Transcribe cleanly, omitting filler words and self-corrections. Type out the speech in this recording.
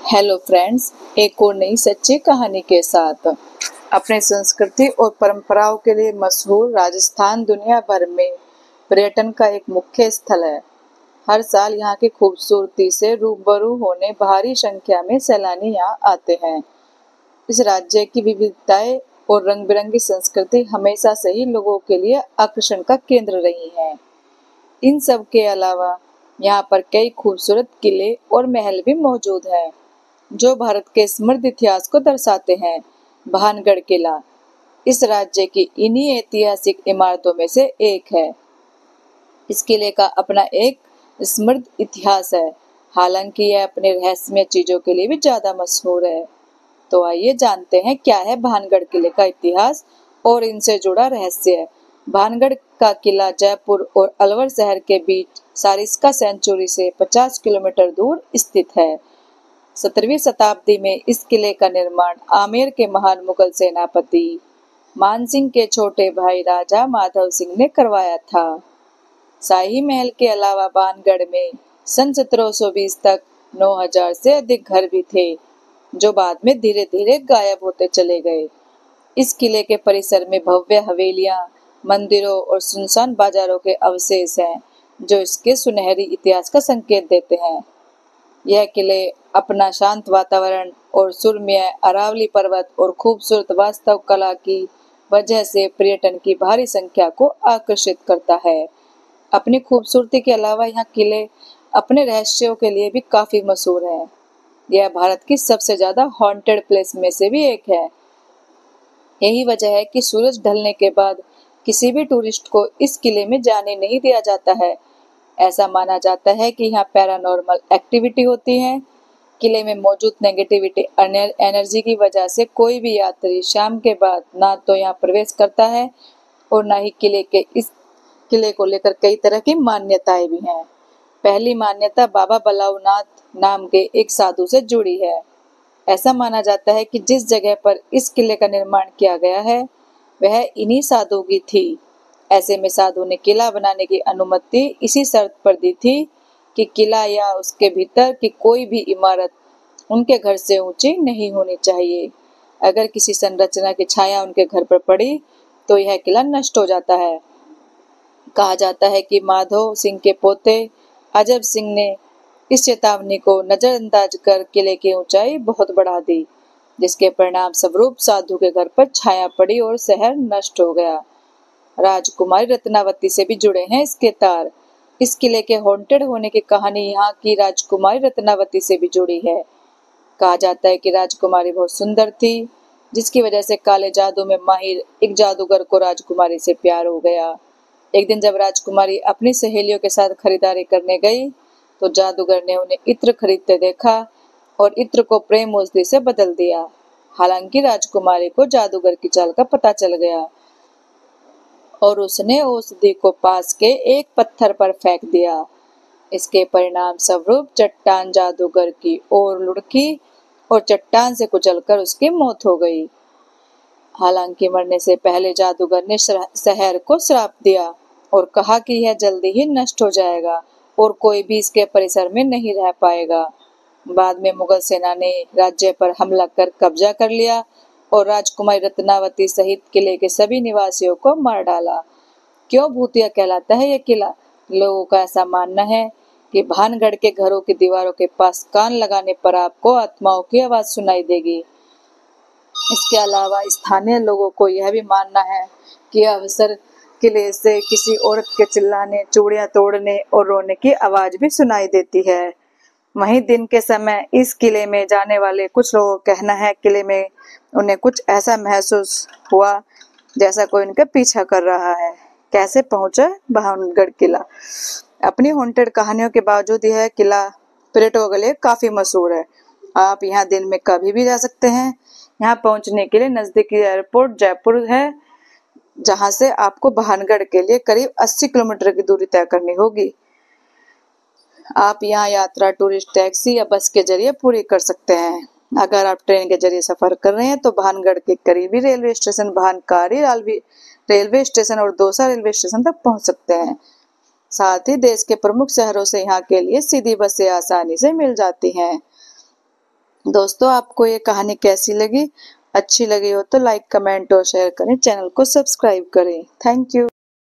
Hello friends, एक और नई सच्ची कहानी के साथ। अपने संस्कृति और परंपराओं के लिए मशहूर राजस्थान दुनिया भर में पर्यटन का एक मुख्य स्थल है। हर साल यहाँ की खूबसूरती से रूबरू होने भारी संख्या में सैलानी यहाँ आते हैं। इस राज्य की विविधताएं और रंग बिरंगी संस्कृति हमेशा से ही लोगों के लिए आकर्षण का केंद्र रही है। इन सब के अलावा यहाँ पर कई खूबसूरत किले और महल भी मौजूद हैं, जो भारत के समृद्ध इतिहास को दर्शाते हैं। भानगढ़ किला इस राज्य की इन्हीं ऐतिहासिक इमारतों में से एक है। इस किले का अपना एक समृद्ध इतिहास है, हालांकि यह अपने रहस्यमय चीजों के लिए भी ज्यादा मशहूर है। तो आइए जानते हैं क्या है भानगढ़ किले का इतिहास और इनसे जुड़ा रहस्य। भानगढ़ का किला जयपुर और अलवर शहर के बीच सारिस्का सेंचुरी से 50 किलोमीटर दूर स्थित है। 17वीं शताब्दी में इस किले का निर्माण आमेर के महान मुगल सेनापति मानसिंह के छोटे भाई राजा माधव सिंह ने करवाया था। शाही महल के अलावा भानगढ़ में सन 1720 तक 9000 से अधिक घर भी थे, जो बाद में धीरे धीरे गायब होते चले गए। इस किले के परिसर में भव्य हवेलियां, मंदिरों और सुनसान बाजारों के अवशेष हैं, जो इसके सुनहरी इतिहास का संकेत देते हैं। यह किले अपना शांत वातावरण और सुरम्य अरावली पर्वत और खूबसूरत वास्तुकला की वजह से पर्यटन की भारी संख्या को आकर्षित करता है। अपनी खूबसूरती के अलावा यहाँ किले अपने रहस्यों के लिए भी काफी मशहूर है। यह भारत की सबसे ज्यादा हॉन्टेड प्लेस में से भी एक है। यही वजह है कि सूरज ढलने के बाद किसी भी टूरिस्ट को इस किले में जाने नहीं दिया जाता है। ऐसा माना जाता है कि यहाँ पैरानॉर्मल एक्टिविटी होती है। किले में मौजूद नेगेटिविटी एनर्जी की वजह से कोई भी यात्री शाम के बाद ना तो यहाँ प्रवेश करता है और ना ही किले को लेकर कई तरह की मान्यताएं भी हैं। पहली मान्यता बाबा बलाउनाथ नाम के एक साधु से जुड़ी है। ऐसा माना जाता है कि जिस जगह पर इस किले का निर्माण किया गया है वह इन्हीं साधु की थी। ऐसे में साधु ने किला बनाने की अनुमति इसी शर्त पर दी थी कि किला या उसके भीतर की कोई भी इमारत उनके घर से ऊंची नहीं होनी चाहिए। अगर किसी संरचना की छाया उनके घर पर पड़ी तो यह किला नष्ट हो जाता है। कहा जाता है कि माधव सिंह के पोते अजब सिंह ने इस चेतावनी को नजरअंदाज कर किले की ऊंचाई बहुत बढ़ा दी, जिसके परिणाम स्वरूप साधु के घर पर छाया पड़ी और शहर नष्ट हो गया। राजकुमारी रत्नावती से भी जुड़े हैं इसके तार। इस किले के हॉन्टेड होने की कहानी यहाँ की राजकुमारी रत्नावती से भी जुड़ी है। कहा जाता है कि राजकुमारी बहुत सुंदर थी, जिसकी वजह से काले जादू में माहिर एक जादूगर को राजकुमारी से प्यार हो गया। एक दिन जब राजकुमारी अपनी सहेलियों के साथ खरीदारी करने गई तो जादूगर ने उन्हें इत्र खरीदते देखा और इत्र को प्रेम औषधि से बदल दिया। हालांकि राजकुमारी को जादूगर की चाल का पता चल गया और उसने औषधि को पास के एक पत्थर पर फेंक दिया। इसके परिणाम स्वरूप चट्टान जादूगर की ओर लुढ़की और चट्टान से कुचलकर उसकी मौत हो गई। हालांकि मरने से पहले जादूगर ने शहर को श्राप दिया और कहा कि यह जल्दी ही नष्ट हो जाएगा और कोई भी इसके परिसर में नहीं रह पाएगा। बाद में मुगल सेना ने राज्य पर हमला कर कब्जा कर लिया और राजकुमारी रत्नावती सहित किले के सभी निवासियों को मार डाला। क्यों भूतिया कहलाता है यह किला? लोगों का ऐसा मानना है कि भानगढ़ के घरों की दीवारों के पास कान लगाने पर आपको आत्माओं की आवाज सुनाई देगी। इसके अलावा स्थानीय लोगों को यह भी मानना है कि अवसर किले से किसी औरत के चिल्लाने, चूड़ियां तोड़ने और रोने की आवाज भी सुनाई देती है। वहीं दिन के समय इस किले में जाने वाले कुछ लोगों का कहना है किले में उन्हें कुछ ऐसा महसूस हुआ जैसा कोई उनका पीछा कर रहा है। कैसे पहुंचा भानगढ़ किला? अपनी हॉन्टेड कहानियों के बावजूद यह किला पर्यटकों के लिए काफी मशहूर है। आप यहाँ दिन में कभी भी जा सकते हैं। यहाँ पहुंचने के लिए नजदीकी एयरपोर्ट जयपुर है, जहां से आपको भानगढ़ के लिए करीब 80 किलोमीटर की दूरी तय करनी होगी। आप यहाँ यात्रा टूरिस्ट टैक्सी या बस के जरिए पूरी कर सकते हैं। अगर आप ट्रेन के जरिए सफर कर रहे हैं तो भानगढ़ के करीबी रेलवे स्टेशन भानकारी रेलवे स्टेशन और दौसा रेलवे स्टेशन तक पहुंच सकते हैं। साथ ही देश के प्रमुख शहरों से यहाँ के लिए सीधी बसें आसानी से मिल जाती हैं। दोस्तों, आपको ये कहानी कैसी लगी? अच्छी लगी हो तो लाइक, कमेंट और शेयर करें। चैनल को सब्सक्राइब करें। Thank you.